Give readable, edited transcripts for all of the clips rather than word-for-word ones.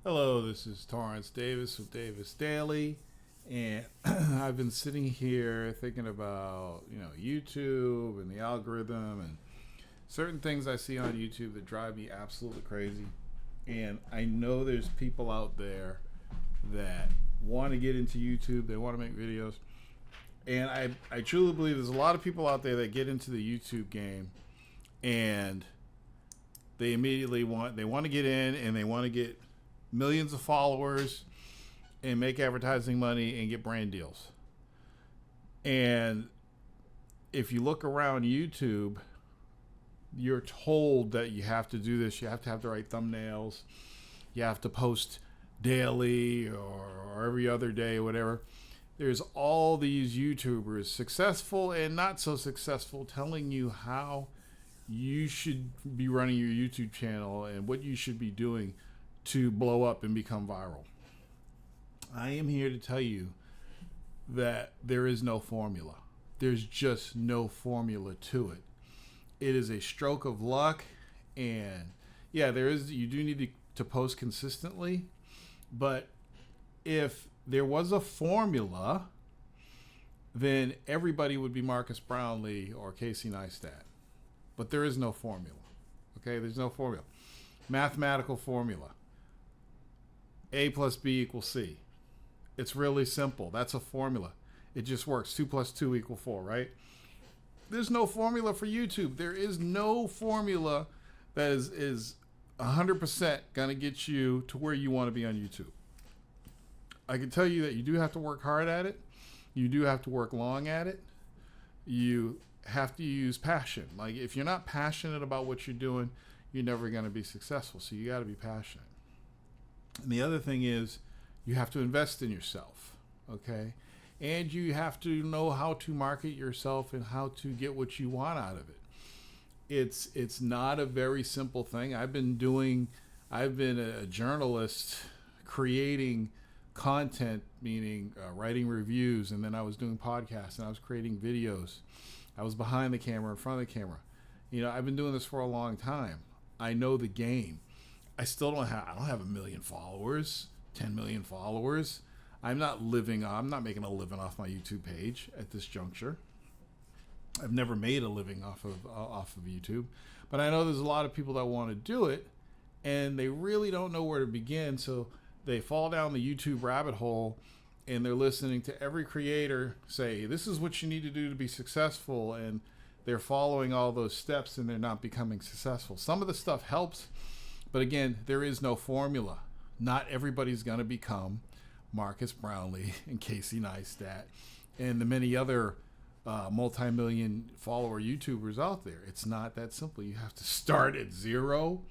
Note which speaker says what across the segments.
Speaker 1: Hello, this is Torrance Davis with Davis Daily, and I've been sitting here thinking about YouTube and the algorithm and certain things I see on YouTube that drive me absolutely crazy. And I know there's people out there that want to get into YouTube, they want to make videos, and I truly believe there's a lot of people out there that get into the YouTube game and they immediately want to get in and they want to get millions of followers and make advertising money and get brand deals. And if you look around YouTube, you're told that you have to do this. You have to have the right thumbnails. You have to post daily or every other day or whatever. There's all these YouTubers, successful and not so successful, telling you how you should be running your YouTube channel and what you should be doing to blow up and become viral. I am here to tell you that there is no formula. There's just no formula to it. It is a stroke of luck, and yeah, you do need to post consistently, but if there was a formula, then everybody would be Marcus Brownlee or Casey Neistat. But there is no formula. Okay, there's no formula. Mathematical formula. A plus B equals C. It's really simple. That's a formula. It just works. 2 plus 2 equals 4, right? There's no formula for YouTube. There is no formula that is 100% going to get you to where you want to be on YouTube. I can tell you that you do have to work hard at it. You do have to work long at it. You have to use passion. Like, if you're not passionate about what you're doing, you're never going to be successful. So you got to be passionate. And the other thing is you have to invest in yourself, okay? And you have to know how to market yourself and how to get what you want out of it. It's not a very simple thing. I've been a journalist creating content, meaning writing reviews, and then I was doing podcasts and I was creating videos. I was behind the camera, in front of the camera. I've been doing this for a long time. I know the game. I don't have 1 million followers, 10 million followers. I'm not making a living off my YouTube page at this juncture. I've never made a living off of YouTube, but I know there's a lot of people that want to do it and they really don't know where to begin. So they fall down the YouTube rabbit hole and they're listening to every creator say, this is what you need to do to be successful. And they're following all those steps and they're not becoming successful. Some of the stuff helps, but again, there is no formula. Not everybody's going to become Marcus Brownlee and Casey Neistat and the many other multi-million follower YouTubers out there. It's not that simple. You have to start at zero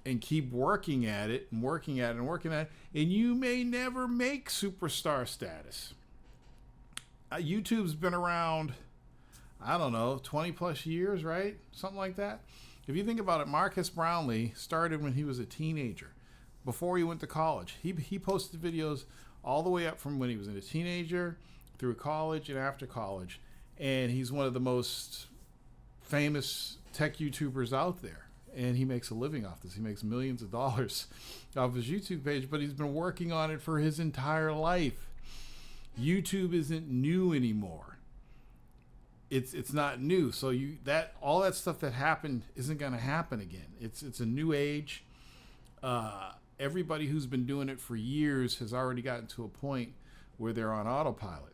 Speaker 1: and keep working at it and working at it and working at it. And you may never make superstar status. YouTube's been around, 20 plus years, right? Something like that. If you think about it, Marcus Brownlee started when he was a teenager, before he went to college. He posted videos all the way up from when he was a teenager through college and after college. And he's one of the most famous tech YouTubers out there. And he makes a living off this. He makes millions of dollars off his YouTube page, but he's been working on it for his entire life. YouTube isn't new anymore. It's not new. So all that stuff that happened isn't going to happen again. It's a new age. Everybody who's been doing it for years has already gotten to a point where they're on autopilot.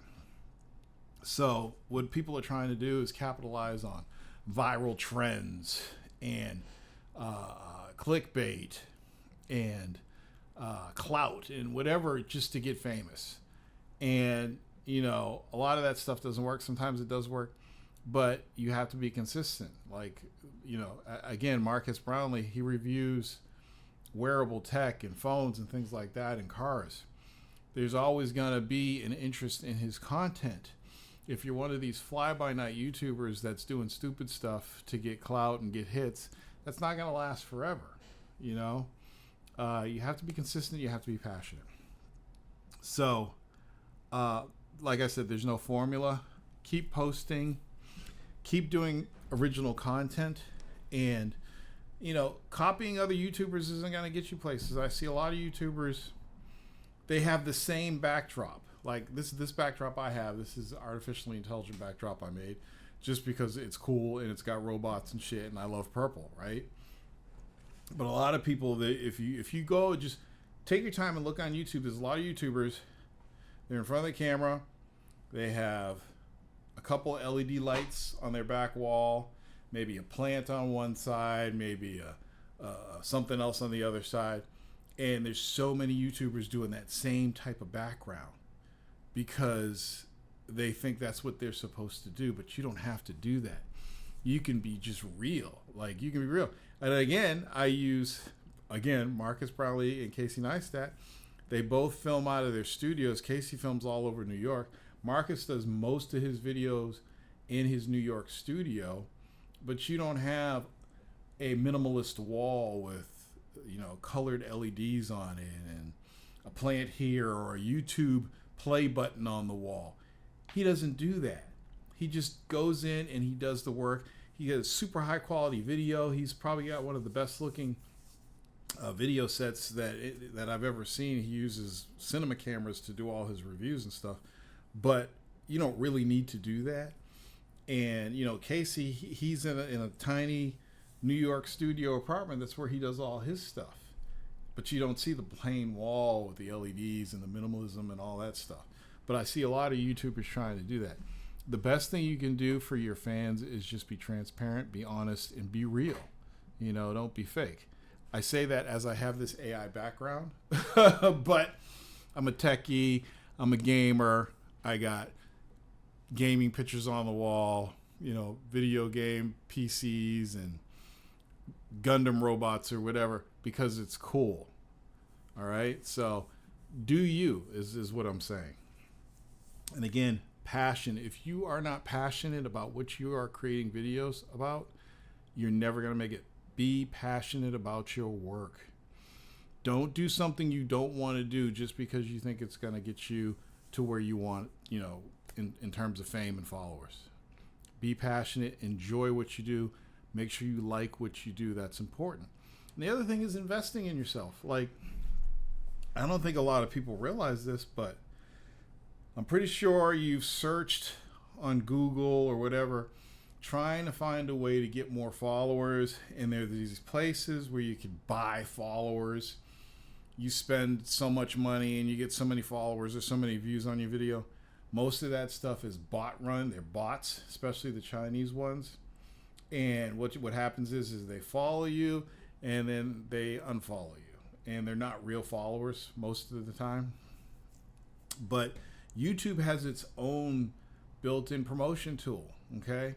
Speaker 1: So what people are trying to do is capitalize on viral trends and clickbait and clout and whatever, just to get famous. And a lot of that stuff doesn't work. Sometimes it does work, but you have to be consistent. Like, again, Marcus Brownlee, he reviews wearable tech and phones and things like that and cars. There's always going to be an interest in his content. If you're one of these fly-by-night YouTubers that's doing stupid stuff to get clout and get hits, that's not going to last forever. You have to be consistent. You have to be passionate. So, like I said, there's no formula. Keep posting. Keep doing original content. And copying other YouTubers isn't going to get you places. I see a lot of YouTubers, they have the same backdrop. Like this backdrop I have, this is artificially intelligent backdrop I made just because it's cool and it's got robots and shit, and I love purple, right? But a lot of people, if you go, just take your time and look on YouTube. There's a lot of YouTubers. They're in front of the camera. They have a couple LED lights on their back wall, maybe a plant on one side, maybe something else on the other side. And there's so many YouTubers doing that same type of background because they think that's what they're supposed to do, but you don't have to do that. You can be just real. Like, you can be real. And again, I use, Marcus Brownlee and Casey Neistat. They both film out of their studios. Casey films all over New York. Marcus does most of his videos in his New York studio, but you don't have a minimalist wall with, colored LEDs on it and a plant here or a YouTube play button on the wall. He doesn't do that. He just goes in and he does the work. He has super high quality video. He's probably got one of the best looking video sets that I've ever seen. He uses cinema cameras to do all his reviews and stuff, but you don't really need to do that. And Casey, he's in a tiny New York studio apartment. That's where he does all his stuff. But you don't see the plain wall with the LEDs and the minimalism and all that stuff. But I see a lot of YouTubers trying to do that. The best thing you can do for your fans is just be transparent, be honest, and be real. Don't be fake. I say that as I have this AI background, but I'm a techie, I'm a gamer, I got gaming pictures on the wall, video game PCs and Gundam robots or whatever, because it's cool. All right? So do you is what I'm saying. And again, passion. If you are not passionate about what you are creating videos about, you're never going to make it. Be passionate about your work. Don't do something you don't want to do just because you think it's going to get you to where you want, in terms of fame and followers. Be passionate. Enjoy what you do. Make sure you like what you do. That's important. And the other thing is investing in yourself. Like, I don't think a lot of people realize this, but I'm pretty sure you've searched on Google or whatever trying to find a way to get more followers, and there are these places where you can buy followers. You spend so much money and you get so many followers or so many views on your video. Most of that stuff is bot run. They're bots, especially the Chinese ones. And what happens is they follow you and then they unfollow you, and they're not real followers most of the time. But YouTube has its own built-in promotion tool. Okay,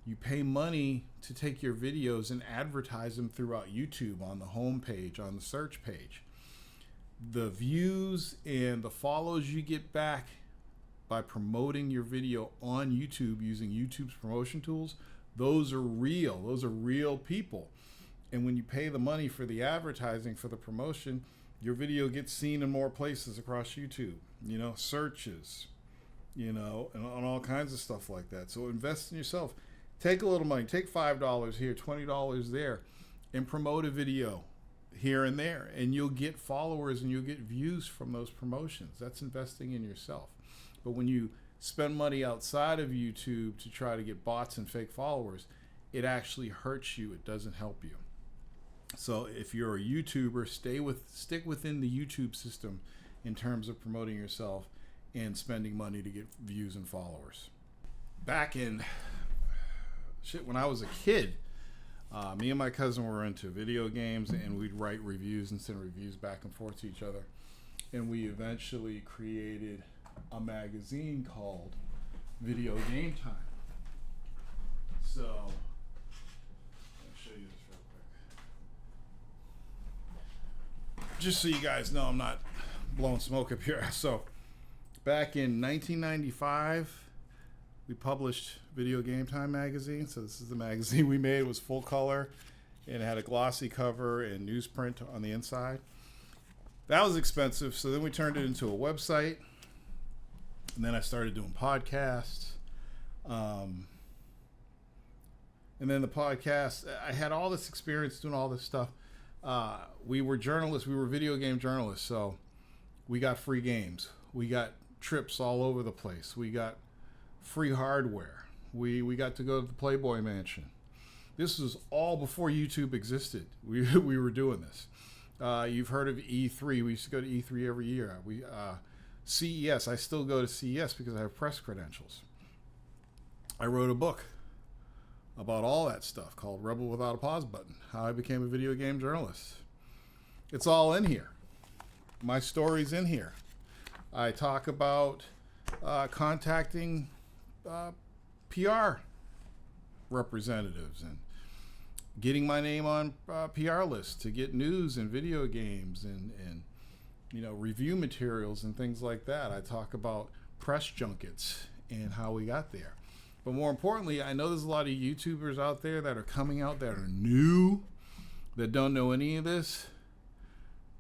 Speaker 1: you pay money to take your videos and advertise them throughout YouTube on the home page, on the search page. The views and the follows you get back by promoting your video on YouTube using YouTube's promotion tools, those are real. Those are real people. And when you pay the money for the advertising, for the promotion, your video gets seen in more places across YouTube, searches, and on all kinds of stuff like that. So invest in yourself. Take a little money, take $5 here, $20 there, and promote a video here and there, and you'll get followers and you'll get views from those promotions. That's investing in yourself. But when you spend money outside of YouTube to try to get bots and fake followers, it actually hurts you. It doesn't help you. So if you're a YouTuber, stick within the YouTube system in terms of promoting yourself and spending money to get views and followers. Back in when I was a kid, me and my cousin were into video games, and we'd write reviews and send reviews back and forth to each other. And we eventually created a magazine called Video Game Time. So, I'll show you this real quick. Just so you guys know, I'm not blowing smoke up here. So, back in 1995, we published Video Game Time magazine. So this is the magazine we made. It was full color, and it had a glossy cover and newsprint on the inside. That was expensive, so then we turned it into a website, and then I started doing podcasts. And then the podcast, I had all this experience doing all this stuff. We were journalists, we were video game journalists, so we got free games. We got trips all over the place. We got free hardware. We got to go to the Playboy Mansion. This was all before YouTube existed. We were doing this. You've heard of E3. We used to go to E3 every year. CES. I still go to CES because I have press credentials. I wrote a book about all that stuff called Rebel Without a Pause Button, how I became a video game journalist. It's all in here. My story's in here. I talk about contacting PR representatives and getting my name on PR lists to get news and video games and review materials and things like that. I talk about press junkets and how we got there. But more importantly, I know there's a lot of YouTubers out there that are coming out that are new, that don't know any of this.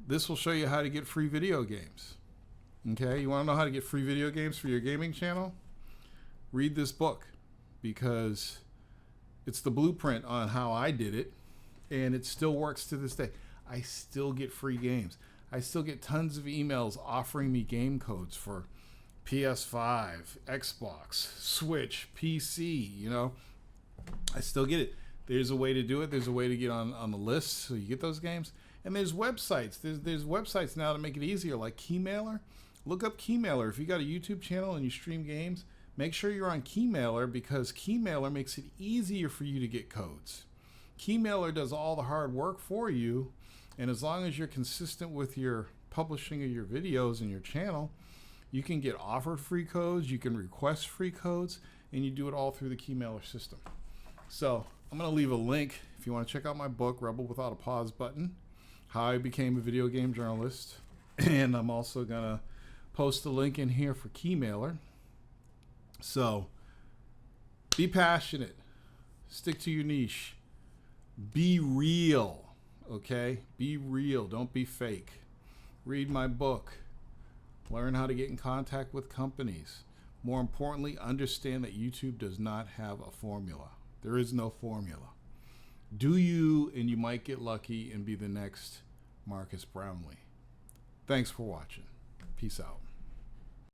Speaker 1: This will show you how to get free video games. Okay, you want to know how to get free video games for your gaming channel? Read this book, because it's the blueprint on how I did it, and it still works to this day. I still get free games. I still get tons of emails offering me game codes for PS5, Xbox, Switch, PC, I still get it. There's a way to do it. There's a way to get on the list so you get those games. And there's websites. There's websites now to make it easier, like Keymailer. Look up Keymailer. If you got a YouTube channel and you stream games, make sure you're on Keymailer, because Keymailer makes it easier for you to get codes. Keymailer does all the hard work for you, and as long as you're consistent with your publishing of your videos and your channel, you can get offered free codes, you can request free codes, and you do it all through the Keymailer system. So I'm going to leave a link if you want to check out my book, Rebel Without a Pause Button, How I Became a Video Game Journalist. And I'm also going to post a link in here for Keymailer. So be passionate, stick to your niche, be real, okay? Be real, don't be fake. Read my book. Learn how to get in contact with companies. More importantly, understand that YouTube does not have a formula. There is no formula. Do you, and you might get lucky and be the next Marcus Brownlee. Thanks for watching. Peace out.